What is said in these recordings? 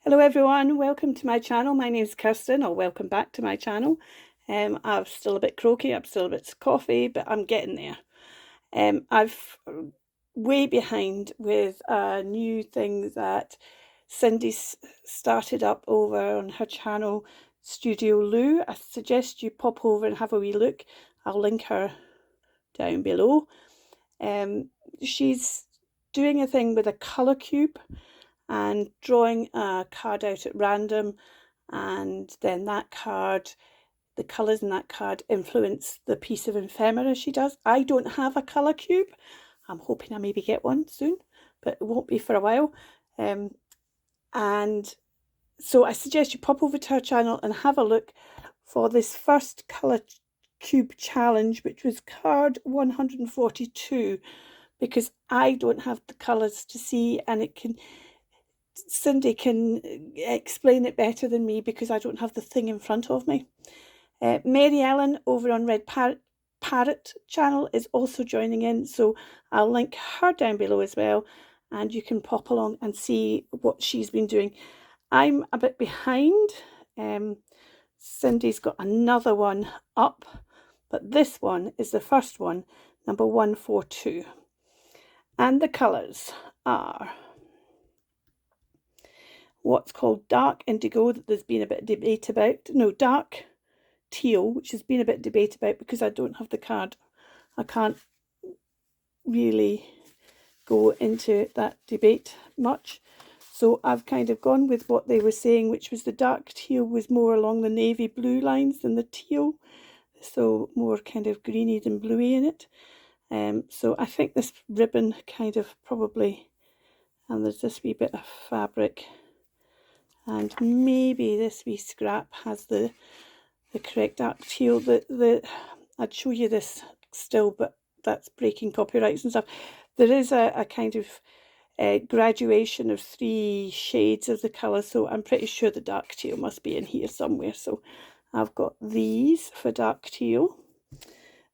Hello everyone, welcome to my channel. My name is Kirsten, or welcome back to my channel. I'm still a bit croaky, I'm still a bit coffee, but I'm getting there. I've way behind with a new thing that Cindy started up over on her channel, Studio Lou. I suggest you pop over and have a wee look. I'll link her down below. She's doing a thing with a colour cube and drawing a card out at random, and then that card, the colours in that card influence the piece of ephemera she does. I don't have a colour cube. I'm hoping I maybe get one soon, but it won't be for a while. And so I suggest you pop over to her channel and have a look for this first colour cube challenge, which was card 142, because I don't have the colours to see, and Cindy can explain it better than me because I don't have the thing in front of me. MaryEllen over on Red Parrot channel is also joining in, so I'll link her down below as well, and you can pop along and see what she's been doing. I'm a bit behind. Cindy's got another one up, but this one is the first one, number 142. And the colours are what's called dark indigo, that there's been a bit of debate about. No, dark teal, which has been a bit of debate about because I don't have the card. I can't really go into that debate much. So I've kind of gone with what they were saying, which was the dark teal was more along the navy blue lines than the teal. So more kind of greeny than bluey in it. So I think this ribbon kind of probably, and there's this wee bit of fabric, and maybe this wee scrap has the correct dark teal. I'd show you this still, but that's breaking copyrights and stuff. There is a kind of graduation of 3 shades of the colour, so I'm pretty sure the dark teal must be in here somewhere. So I've got these for dark teal.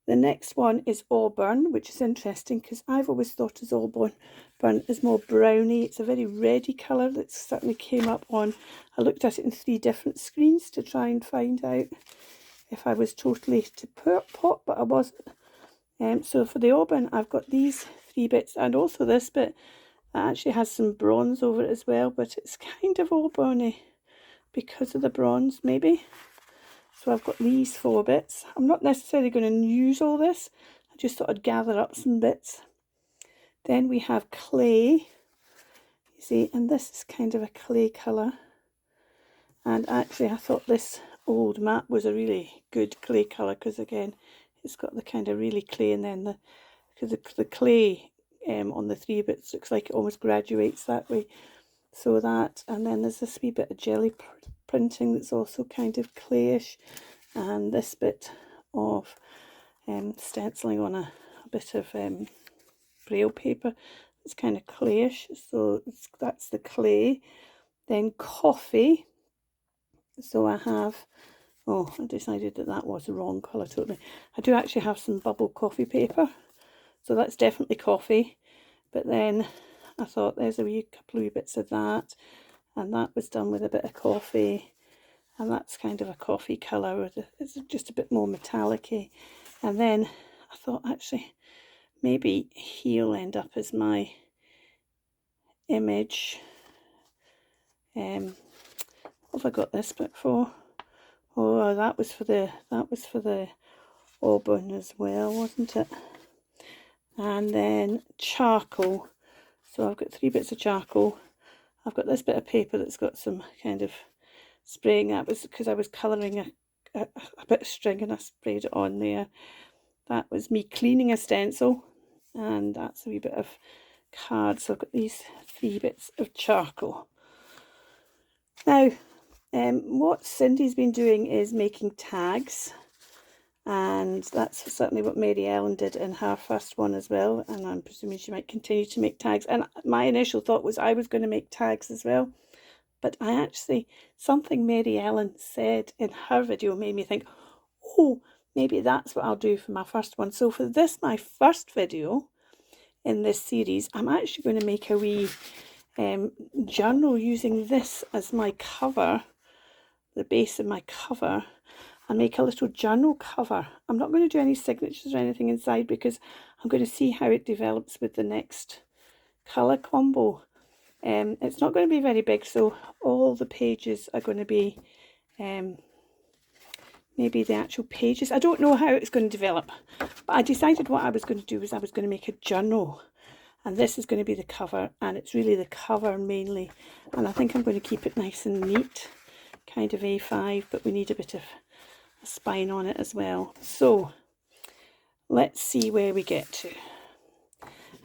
The next one is auburn, which is interesting because I've always thought as auburn is more browny. It's a very reddy colour that certainly came up on. I looked at it in 3 different screens to try and find out if I was totally to pot, but I wasn't. So for the auburn, I've got these 3 bits, and also this bit that actually has some bronze over it as well, but it's kind of auburny because of the bronze, maybe. So I've got these 4 bits. I'm not necessarily going to use all this. I just thought I'd gather up some bits. Then we have clay, you see, and this is kind of a clay colour. And actually I thought this old matte was a really good clay colour because, again, it's got the kind of really clay, and then the clay on the 3 bits looks like it almost graduates that way. So that, and then there's this wee bit of jelly printing that's also kind of clayish, and this bit of stenciling on a bit of braille paper. It's kind of clayish, so that's the clay. Then coffee. So I have, oh, I decided that was the wrong colour totally. I do actually have some bubble coffee paper, so that's definitely coffee. But then I thought there's a couple of wee bits of that, and that was done with a bit of coffee, and that's kind of a coffee colour. It's just a bit more metallic-y. And then I thought, actually, maybe he'll end up as my image. What have I got this bit for? Oh, that was for the auburn as well, wasn't it? And then charcoal. So I've got 3 bits of charcoal. I've got this bit of paper that's got some kind of spraying. That was because I was colouring a bit of string and I sprayed it on there. That was me cleaning a stencil, and that's a wee bit of card. So I've got these 3 bits of charcoal. Now, what Cindy's been doing is making tags, and that's certainly what MaryEllen did in her first one as well, and I'm presuming she might continue to make tags. And my initial thought was I was going to make tags as well, but I actually, something MaryEllen said in her video made me think, oh, maybe that's what I'll do for my first one. So for this, my first video in this series, I'm actually going to make a wee journal using this as my cover, the base of my cover, and make a little journal cover. I'm not going to do any signatures or anything inside because I'm going to see how it develops with the next colour combo. It's not going to be very big, so all the pages are going to be maybe the actual pages. I don't know how it's going to develop, but I decided what I was going to do was I was going to make a journal, and this is going to be the cover, and it's really the cover mainly, and I think I'm going to keep it nice and neat, kind of A5, but we need a bit of a spine on it as well. So let's see where we get to.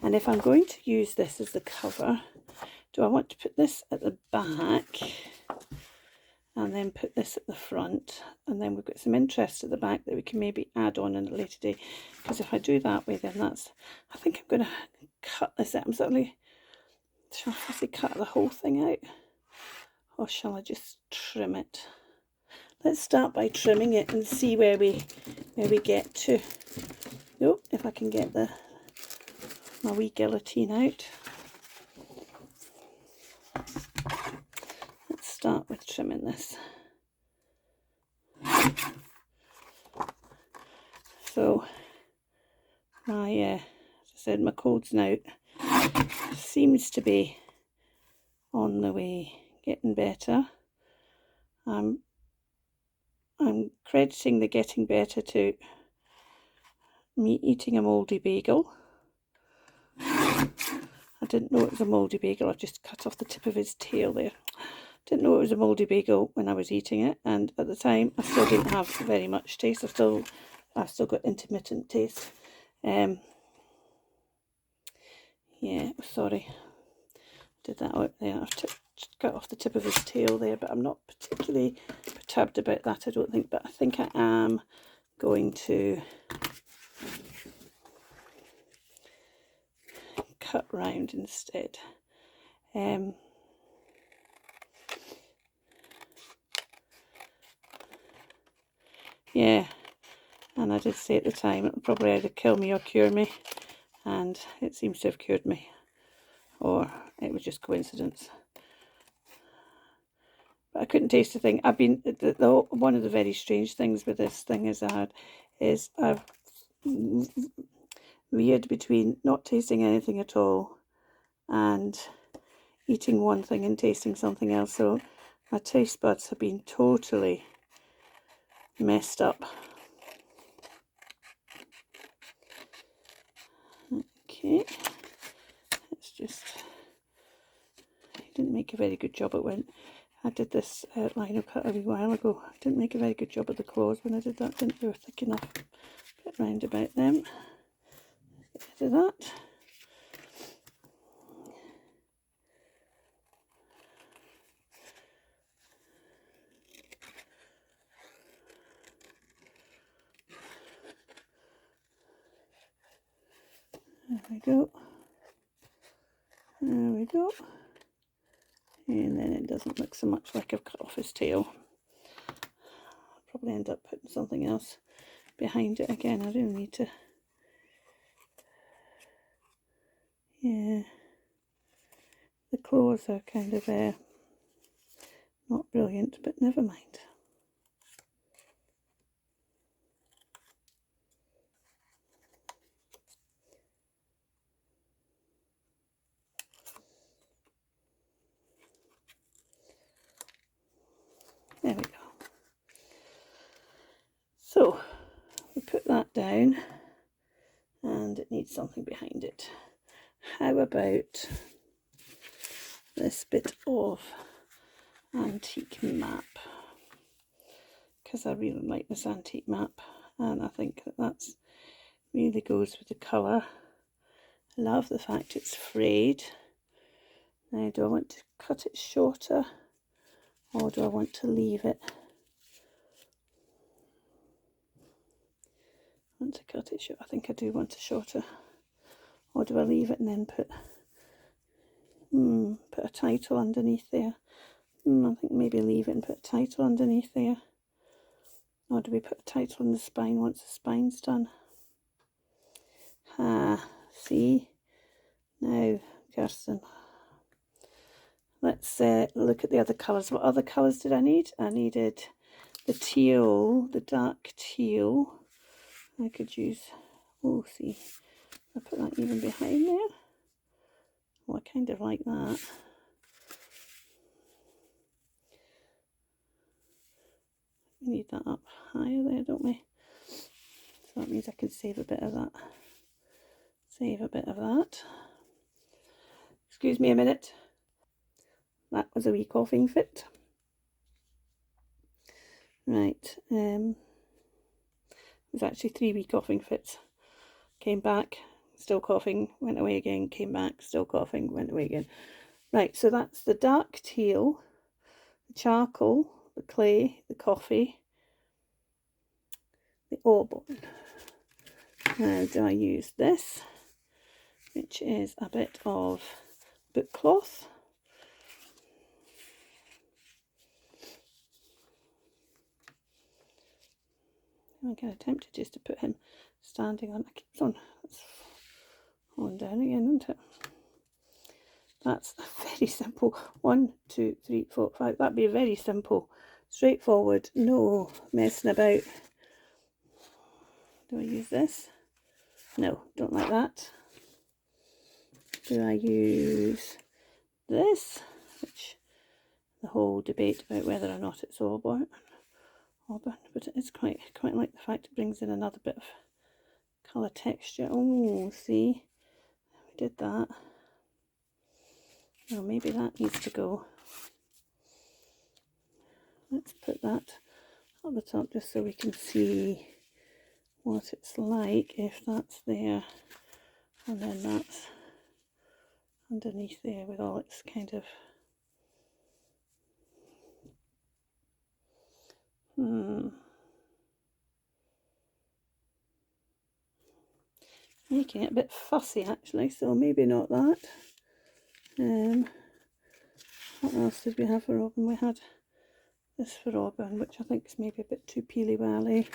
And if I'm going to use this as the cover, do I want to put this at the back and then put this at the front, and then we've got some interest at the back that we can maybe add on in a later day, because if I do that way, then that's, I think I'm going to cut this out. I'm certainly, shall I say cut the whole thing out, or shall I just trim it? Let's start by trimming it and see where we get to. Oh, if I can get my wee guillotine out. Let's start with trimming this. So my, as I said, my code's now seems to be on the way, getting better. I'm crediting the getting better to me eating a mouldy bagel. I didn't know it was a mouldy bagel. I just cut off the tip of his tail there. Didn't know it was a mouldy bagel when I was eating it, and at the time I still didn't have very much taste. I've still got intermittent taste. Yeah, sorry, did that out there. I've cut off the tip of his tail there, but I'm not particularly perturbed about that, I don't think. But I think I am going to cut round instead. Yeah, and I did say at the time it'll probably either kill me or cure me, and it seems to have cured me, or it was just coincidence. But I couldn't taste the thing. I've been one of the very strange things with this thing is I've veered between not tasting anything at all and eating one thing and tasting something else. So my taste buds have been totally messed up. Okay, it's just, I didn't make a very good job. I did this lino cut a wee while ago. I didn't make a very good job of the claws when I did that. Didn't do a thick enough bit round about them. Get rid of that. There we go. There we go. And then it doesn't look so much like I've cut off his tail. I'll probably end up putting something else behind it again. I really need to. Yeah. The claws are kind of not brilliant, but never mind. There we go. So we put that down, and it needs something behind it. How about this bit of antique map? Because I really like this antique map, and I think that's really goes with the colour. I love the fact it's frayed. Now, do I want to cut it shorter, or do I want to leave it? I want to cut it short. I think I do want a shorter. Or do I leave it and then put a title underneath there? I think maybe leave it and put a title underneath there. Or do we put a title on the spine once the spine's done? See? Now, Kirsten, let's look at the other colours. What other colours did I need? I needed the teal, the dark teal. I could use, oh, see, I put that even behind there. Oh, I kind of like that. We need that up higher there, don't we? So that means I can save a bit of that. Save a bit of that. Excuse me a minute. That was a wee coughing fit. Right, it was actually 3 wee coughing fits. Came back, still coughing, went away again, came back, still coughing, went away again. Right, so that's the dark teal, the charcoal, the clay, the coffee, the auburn. Now do I use this, which is a bit of book cloth. I'm kind of tempted just to put him standing on. It keeps on, it's on down again, isn't it? That's very simple. 1, 2, 3, 4, 5. That'd be very simple, straightforward, no messing about. Do I use this? No, don't like that. Do I use this? Which the whole debate about whether or not it's auburn, but it's quite like the fact it brings in another bit of colour texture. Oh, see, we did that. Oh, maybe that needs to go. Let's put that at the top just so we can see what it's like if that's there, and then that's underneath there with all its kind of making it a bit fussy actually, so maybe not that. What else did we have for auburn? We had this for auburn, which I think is maybe a bit too peely-wally.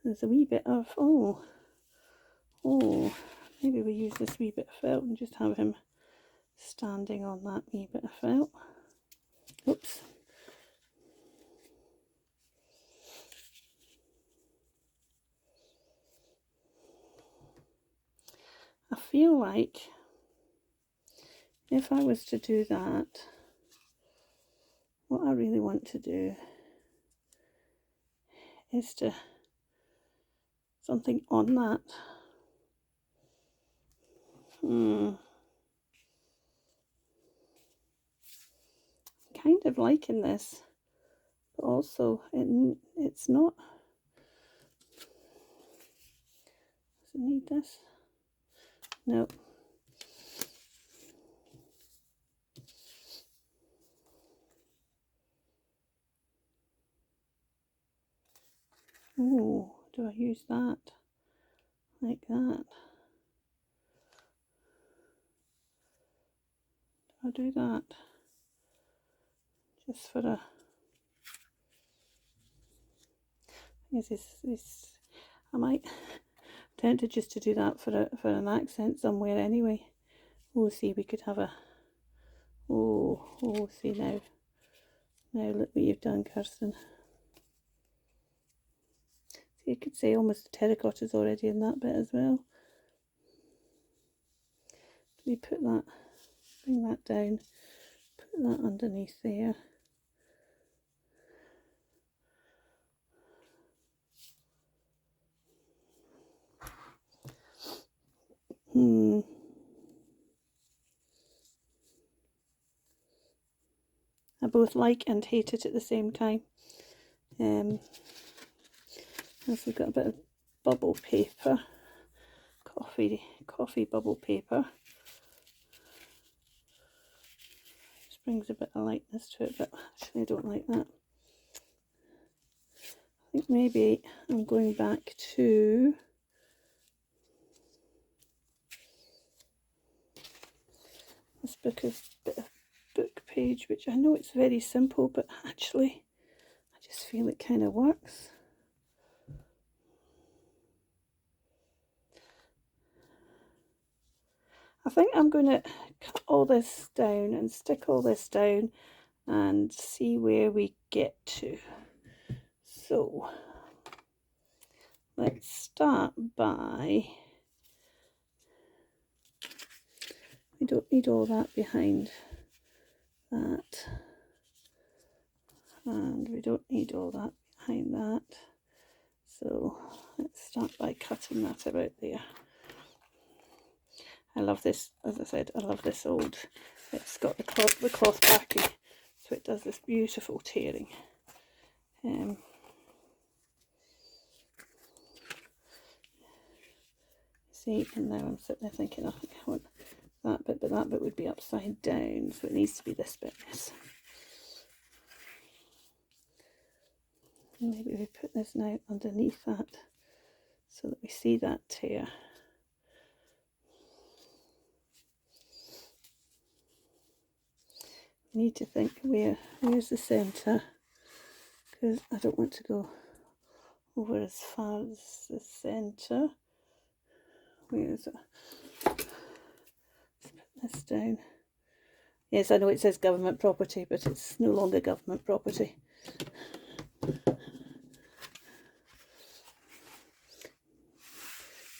There's a wee bit of, oh, maybe we use this wee bit of felt and just have him standing on that wee bit of felt. Oops. I feel like if I was to do that, what I really want to do is to something on that. Kind of liking this, but also it's not. Does it need this? No. Oh, do I use that like that? Do I do that just for a? I might tempted just to do that for an accent somewhere anyway. Oh, see, we could have a. Oh, see now. Now look what you've done, Kirsten. So you could say almost the terracotta's already in that bit as well. We put that, bring that down, put that underneath there. I both like and hate it at the same time. As we've got a bit of bubble paper, coffee bubble paper. Just brings a bit of lightness to it, but actually I don't like that. I think maybe I'm going back to this bit of book page, which I know it's very simple, but actually I just feel it kind of works. I think I'm going to cut all this down and stick all this down and see where we get to. So let's start by, we don't need all that behind that, and we don't need all that behind that. So let's start by cutting that about there. I love this, as I said, I love this old, it's got the cloth backing, so it does this beautiful tearing. See, and now I'm sitting there thinking, I think I want that bit, but that bit would be upside down, so it needs to be this bit. Yes. Maybe we put this now underneath that so that we see that tear. We need to think where's the centre, because I don't want to go over as far as the centre. Where is it? Let's put this down. Yes, I know it says government property, but it's no longer government property.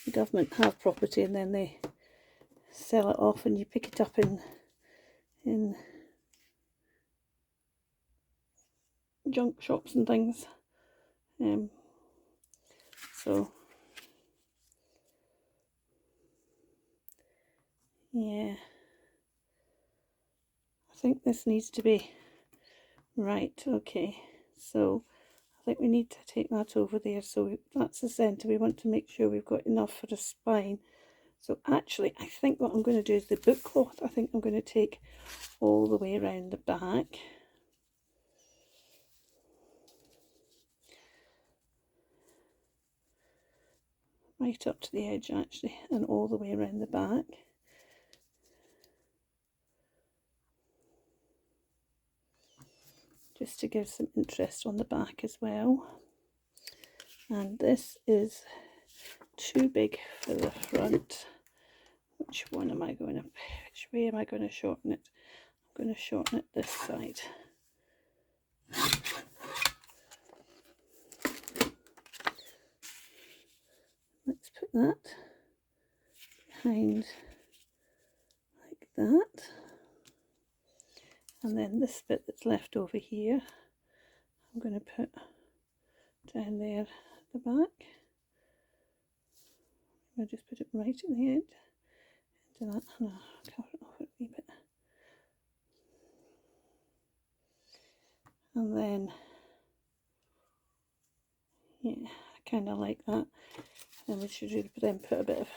The government have property and then they sell it off and you pick it up in junk shops and things. So yeah, I think this needs to be right. Okay, so I think we need to take that over there. So that's the centre. We want to make sure we've got enough for a spine. So actually, I think what I'm going to do is the book cloth. I think I'm going to take all the way around the back. Right up to the edge actually, and all the way around the back. Just to give some interest on the back as well. And this is too big for the front. Which way am I going to shorten it? I'm going to shorten it this side. Let's put that behind like that. And then this bit that's left over here, I'm going to put down there at the back. I'll just put it right at the end. Into that, and I'll cover it off a wee bit. And then, yeah, I kind of like that. And we should then put a bit of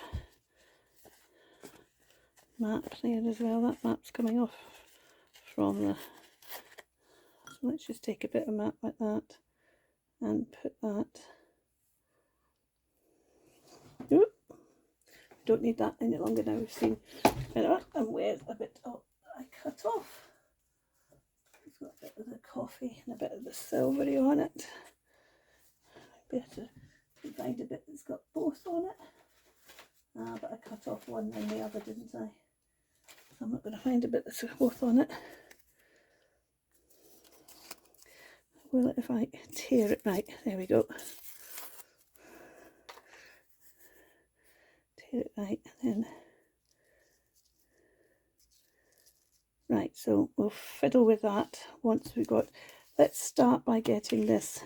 map there as well. That map's coming off from the, so let's just take a bit of map like that and put that. Oop. Don't need that any longer now. We've seen better. And where's a bit I cut off? It's got a bit of the coffee and a bit of the silvery on it. Better find a bit that's got both on it. But I cut off one and the other, didn't I? So I'm not going to find a bit that's got both on it. Will it if I tear it? Right, there we go. Tear it right, and then right, so we'll fiddle with that once we've got, let's start by getting this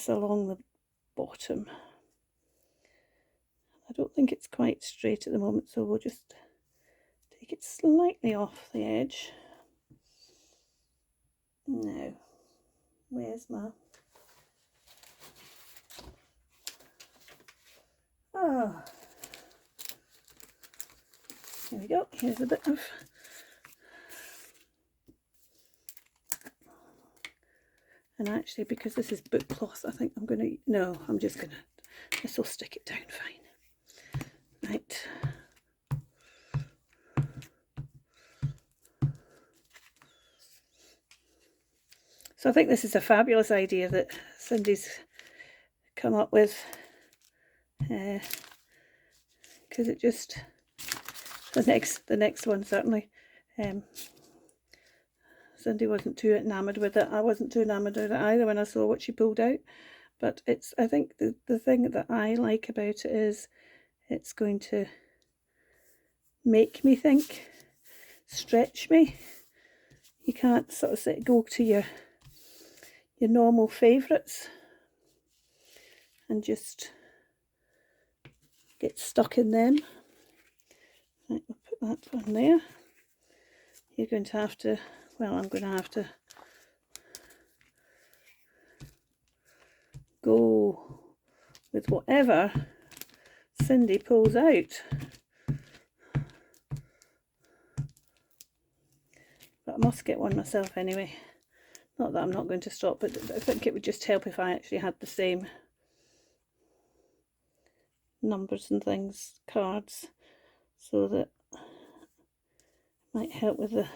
along the bottom. I don't think it's quite straight at the moment, so we'll just take it slightly off the edge. Now, where's my, here we go. Here's a bit of, and actually because this is book cloth, I think I'm going to, no, I'm just going to, this will stick it down fine. Right. So I think this is a fabulous idea that Cindy's come up with, because it just the next one certainly. Cindy wasn't too enamoured with it. I wasn't too enamoured with it either when I saw what she pulled out. But I think the thing that I like about it is it's going to make me think, stretch me. You can't sort of go to your normal favourites and just get stuck in them. Right, we'll put that one there. You're going to have to, well, I'm going to have to go with whatever Cindy pulls out. But I must get one myself anyway. Not that I'm not going to stop, but I think it would just help if I actually had the same numbers and things, cards, so that it might help with the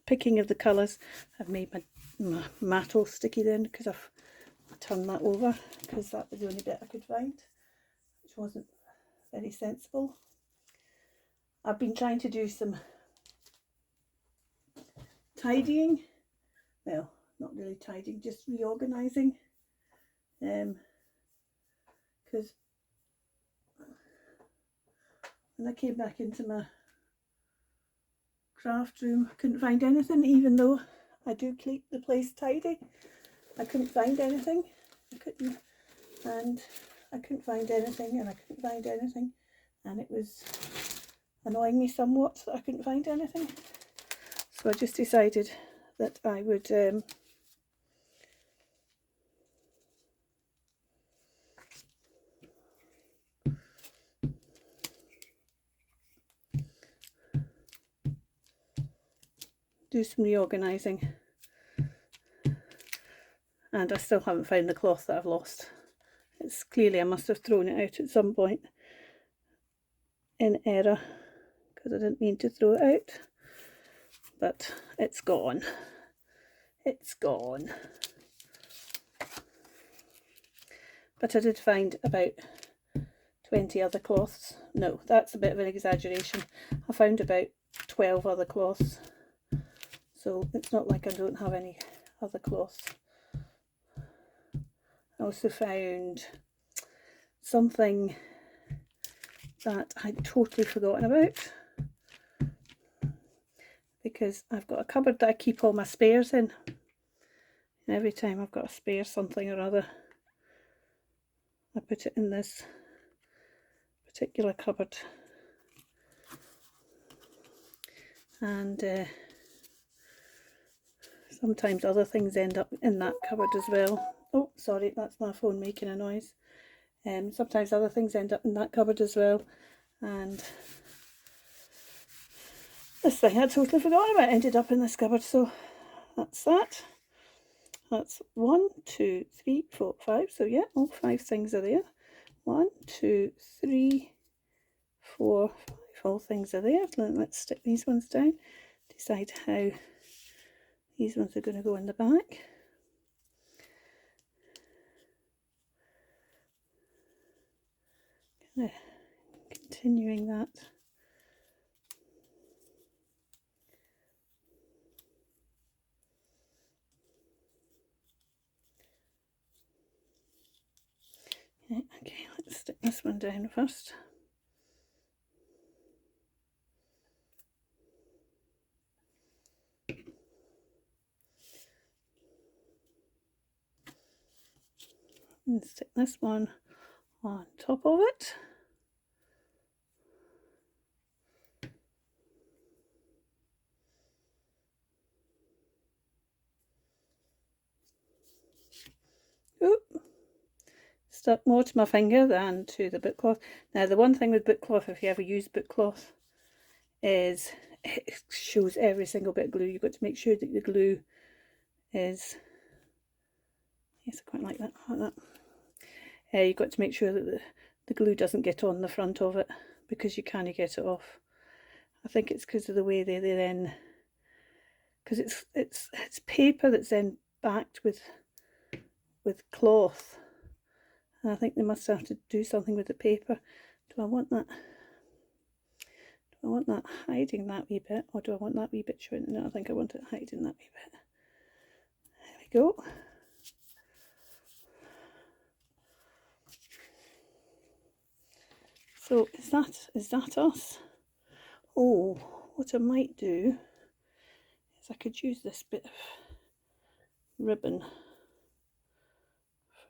picking of the colours. I've made my mat all sticky then because I've turned that over, because that was the only bit I could find, which wasn't very sensible. I've been trying to do some tidying, well, not really tidying, just reorganising, because when I came back into my craft room I couldn't find anything, even though I do keep the place tidy. I couldn't find anything. I couldn't find anything, and it was annoying me somewhat that I couldn't find anything. So I just decided that I would do some reorganising. And I still haven't found the cloth that I've lost. It's clearly, I must have thrown it out at some point in error, because I didn't mean to throw it out, but it's gone. It's gone. But I did find about 20 other cloths. No, that's a bit of an exaggeration. I found about 12 other cloths. So it's not like I don't have any other cloths. I also found something that I'd totally forgotten about, because I've got a cupboard that I keep all my spares in, and every time I've got a spare something or other, I put it in this particular cupboard. And sometimes other things end up in that cupboard as well. Oh, sorry, that's my phone making a noise. Sometimes other things end up in that cupboard as well. And this thing I'd totally forgotten about ended up in this cupboard. So that's that. That's 1, 2, 3, 4, 5. So yeah, all 5 things are there. 1, 2, 3, 4, 5. All things are there. Let's stick these ones down. Decide how these ones are going to go in the back. Continuing that. Okay, let's stick this one down first. And stick this one on top of it. Oop. Stuck more to my finger than to the book cloth. Now the one thing with book cloth, if you ever use book cloth, is it shows every single bit of glue. You've got to make sure that the glue is, yes, I quite like that, you've got to make sure that the glue doesn't get on the front of it, because you can't get it off. I think it's because of the way they then, because it's paper that's then backed with cloth, and I think they must have to do something with the paper. Do I want that? Do I want that hiding that wee bit, or do I want that wee bit showing? No, I think I want it hiding that wee bit. There we go. So is that us? Oh, what I might do is I could use this bit of ribbon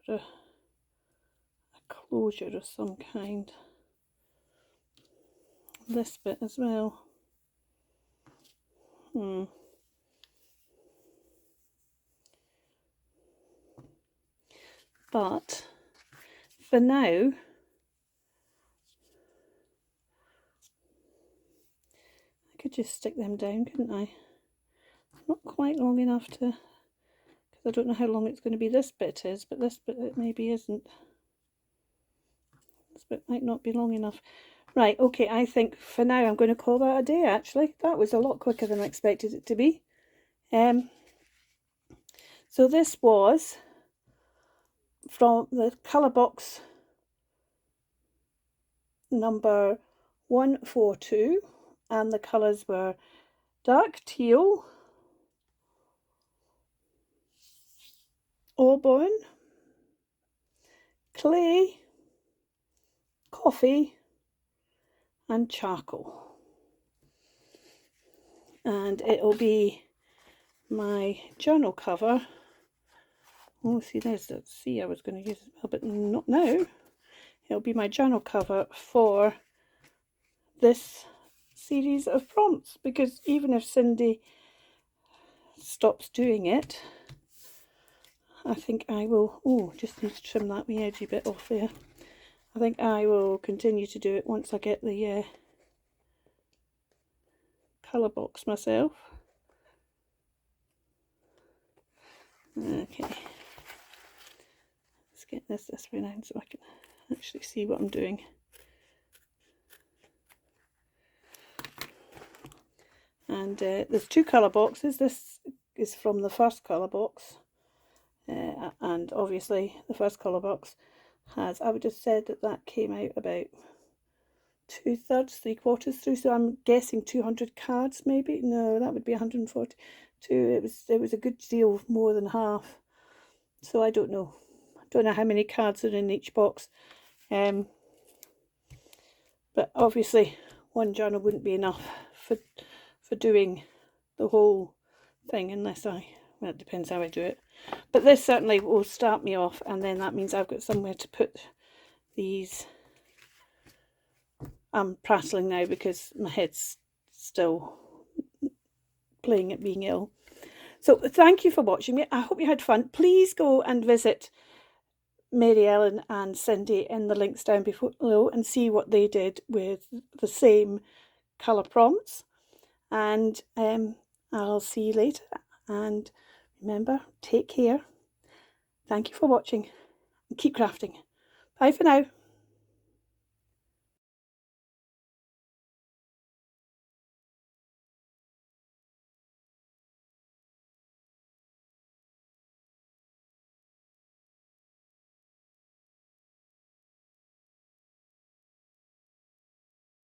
for a closure of some kind. This bit as well. But for now, I could just stick them down, couldn't I? Not quite long enough to, because I don't know how long it's going to be. This bit is, but this bit it maybe isn't. This bit might not be long enough. Right, okay, I think for now I'm going to call that a day, actually. That was a lot quicker than I expected it to be. So this was from the colour box number 142, and the colours were dark teal, auburn, clay, coffee and charcoal. And it'll be my journal cover. Oh, see, there's that C I was going to use as well, but not now. It'll be my journal cover for this series of prompts, because even if Cindy stops doing it, I think I will, just need to trim that wee edgy bit off there. I think I will continue to do it once I get the colour box myself. Okay, let's get this way now so I can actually see what I'm doing. And there's two colour boxes. This is from the first colour box, and obviously the first colour box has, I would have said that came out about 2/3, 3/4 through, so I'm guessing 200 cards maybe. No, that would be 142. It was a good deal more than half, so I don't know how many cards are in each box, but obviously one journal wouldn't be enough for doing the whole thing, unless well, it depends how I do it, but this certainly will start me off, and then that means I've got somewhere to put these. I'm prattling now because my head's still playing at being ill. So thank you for watching me. I hope you had fun. Please go and visit MaryEllen and Cindy in the links down below and see what they did with the same colour prompts. And I'll see you later. And remember, take care. Thank you for watching and keep crafting. Bye for now.